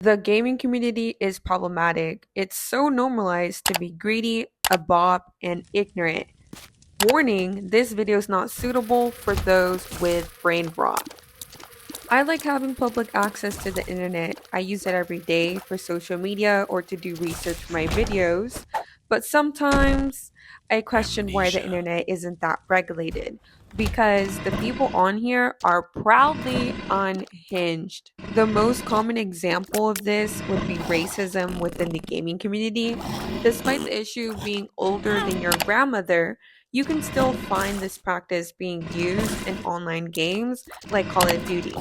The gaming community is problematic. It's so normalized to be greedy, a bop, and ignorant. Warning, this video is not suitable for those with brain rot. I like having public access to the internet. I use it every day for social media or to do research for my videos. But sometimes I question why the Amnesia. internet isn't that regulated because the people on here are proudly unhinged. The most common example of this would be racism within the gaming community. Despite the issue being older than your grandmother, you can still find this practice being used in online games like Call of Duty.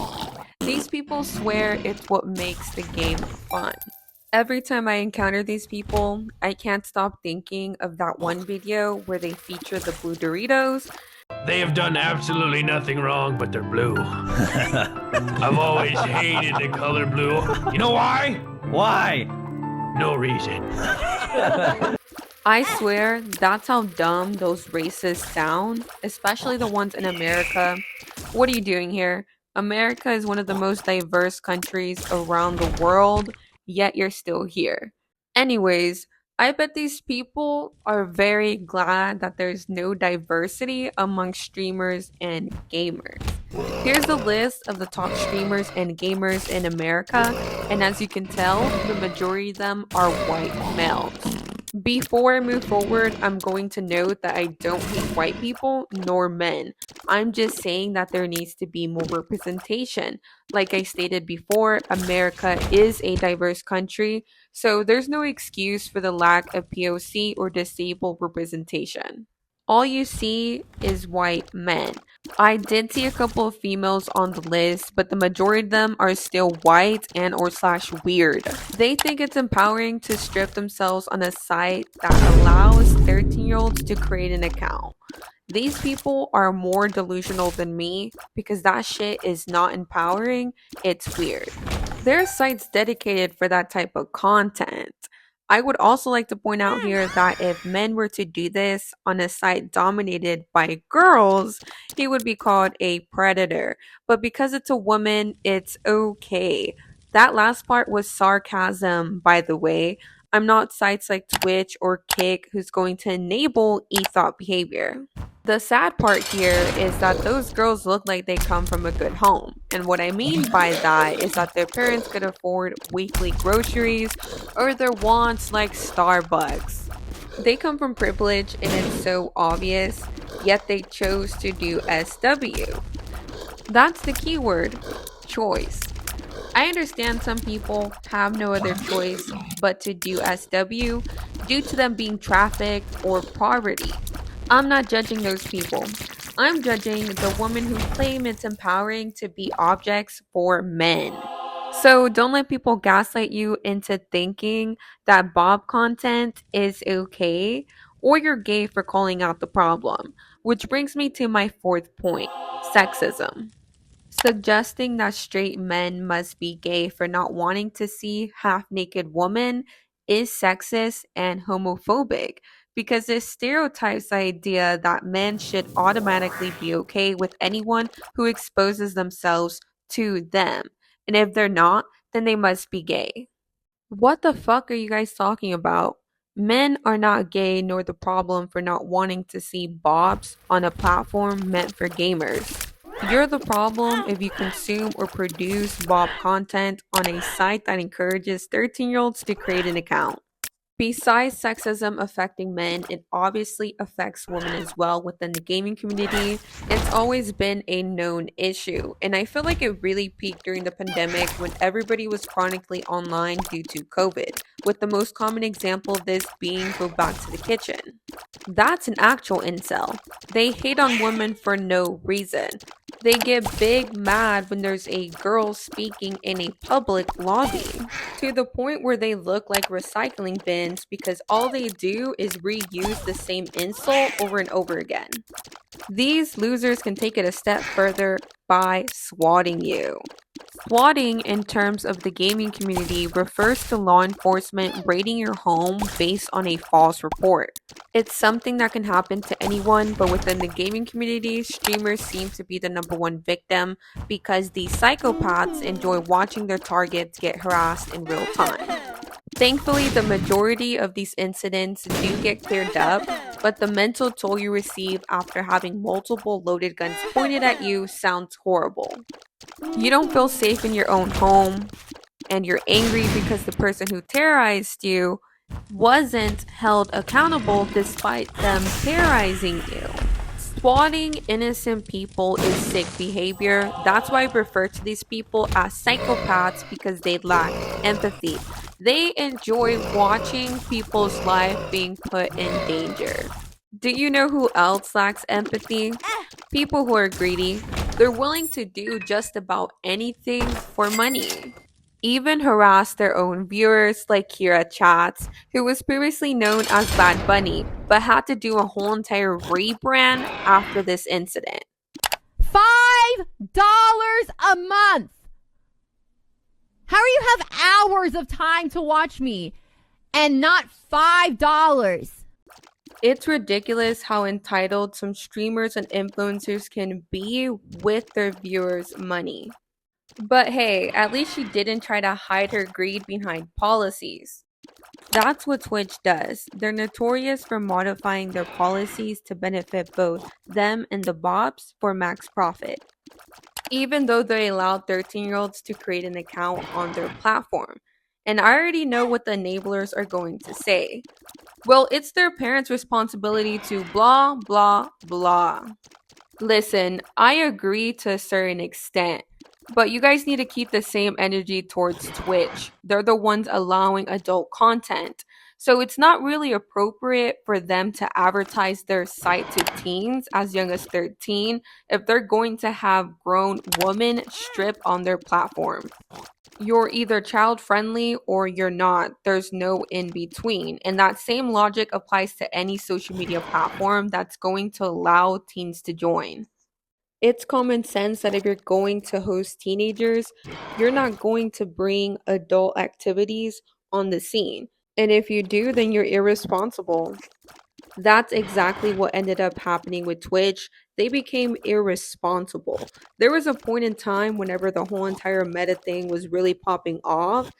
These people swear it's what makes the game fun. Every time I encounter these people, I can't stop thinking of that one video where they feature the blue Doritos. They have done absolutely nothing wrong, but they're blue. I've always hated the color blue. You know why? Why? No reason. I swear that's how dumb those racists sound, especially the ones in America. What are you doing here? America is one of the most diverse countries around the world, yet you're still here. Anyways, I bet these people are very glad that there's no diversity among streamers and gamers. Here's a list of the top streamers and gamers in America, and as you can tell, the majority of them are white males. Before I move forward, I'm going to note that I don't hate white people nor men. I'm just saying that there needs to be more representation. Like I stated before, America is a diverse country, so there's no excuse for the lack of POC or disabled representation. All you see is white men. I did see a couple of females on the list, but the majority of them are still white and or slash weird. They think it's empowering to strip themselves on a site that allows 13-year-olds to create an account. These people are more delusional than me because that shit is not empowering, it's weird. There are sites dedicated for that type of content. I would also like to point out here that if men were to do this on a site dominated by girls, he would be called a predator. But because it's a woman, it's okay. That last part was sarcasm, by the way. I'm not sites like Twitch or Kick who's going to enable e-thought behavior. The sad part here is that those girls look like they come from a good home. And what I mean by that is that their parents could afford weekly groceries or their wants like Starbucks. They come from privilege and it's so obvious, yet they chose to do SW. That's the key word, choice. I understand some people have no other choice but to do SW due to them being trafficked or poverty. I'm not judging those people. I'm judging the women who claim it's empowering to be objects for men. So don't let people gaslight you into thinking that Bob content is okay or you're gay for calling out the problem. Which brings me to my fourth point, sexism. Suggesting that straight men must be gay for not wanting to see half naked women is sexist and homophobic because it stereotypes the idea that men should automatically be okay with anyone who exposes themselves to them. And if they're not, then they must be gay. What the fuck are you guys talking about? Men are not gay nor the problem for not wanting to see bobs on a platform meant for gamers. You're the problem if you consume or produce Bob content on a site that encourages 13-year-olds to create an account. Besides sexism affecting men, it obviously affects women as well within the gaming community. It's always been a known issue, and I feel like it really peaked during the pandemic when everybody was chronically online due to COVID, with the most common example of this being Go Back to the Kitchen. That's an actual incel. They hate on women for no reason. They get big mad when there's a girl speaking in a public lobby, to the point where they look like recycling bins because all they do is reuse the same insult over and over again. These losers can take it a step further by swatting you. Swatting, in terms of the gaming community, refers to law enforcement raiding your home based on a false report. It's something that can happen to anyone, but within the gaming community, streamers seem to be the number one victim because these psychopaths enjoy watching their targets get harassed in real time. Thankfully, the majority of these incidents do get cleared up, but the mental toll you receive after having multiple loaded guns pointed at you sounds horrible. You don't feel safe in your own home, and you're angry because the person who terrorized you wasn't held accountable despite them terrorizing you. Swatting innocent people is sick behavior. That's why I refer to these people as psychopaths because they lack empathy. They enjoy watching people's life being put in danger. Do you know who else lacks empathy? People who are greedy. They're willing to do just about anything for money. Even harass their own viewers like Kira Chats, who was previously known as Bad Bunny, but had to do a whole entire rebrand after this incident. $5 a month. How do you have hours of time to watch me and not $5? It's ridiculous how entitled some streamers and influencers can be with their viewers' money. But hey, at least she didn't try to hide her greed behind policies. That's what Twitch does. They're notorious for modifying their policies to benefit both them and the bots for max profit. Even though they allowed 13-year-olds to create an account on their platform. And I already know what the enablers are going to say. Well, it's their parents' responsibility to blah, blah, blah. Listen, I agree to a certain extent, but you guys need to keep the same energy towards Twitch. They're the ones allowing adult content. So it's not really appropriate for them to advertise their site to teens as young as 13 if they're going to have grown women strip on their platform. You're either child friendly or you're not. There's no in between. And that same logic applies to any social media platform that's going to allow teens to join. It's common sense that if you're going to host teenagers, you're not going to bring adult activities on the scene. And if you do, then you're irresponsible. That's exactly what ended up happening with Twitch. They became irresponsible. There was a point in time whenever the whole entire meta thing was really popping off,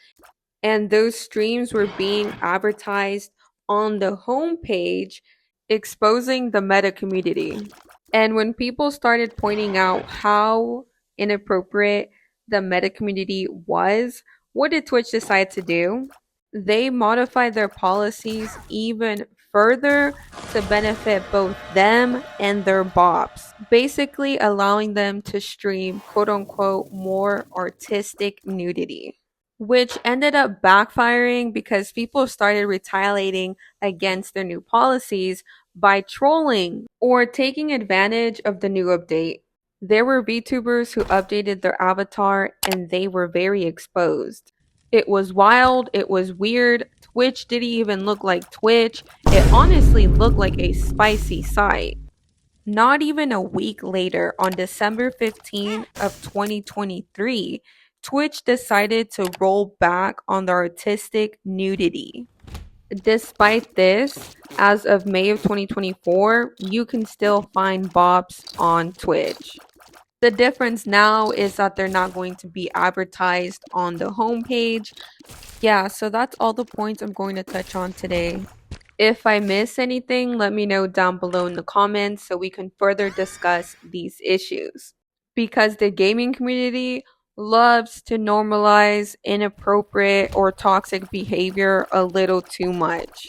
and those streams were being advertised on the homepage, exposing the meta community. And when people started pointing out how inappropriate the meta community was, what did Twitch decide to do? They modified their policies even further to benefit both them and their bops, basically allowing them to stream quote unquote more artistic nudity, which ended up backfiring because people started retaliating against their new policies by trolling or taking advantage of the new update. There were VTubers who updated their avatar and they were very exposed. It was wild, it was weird. Twitch didn't even look like Twitch. It honestly looked like a spicy site. Not even a week later, on December 15th of 2023, Twitch decided to roll back on the artistic nudity. Despite this, as of May of 2024, you can still find bops on Twitch. The difference now is that they're not going to be advertised on the homepage. Yeah, so that's all the points I'm going to touch on today. If I miss anything, let me know down below in the comments so we can further discuss these issues. Because the gaming community loves to normalize inappropriate or toxic behavior a little too much.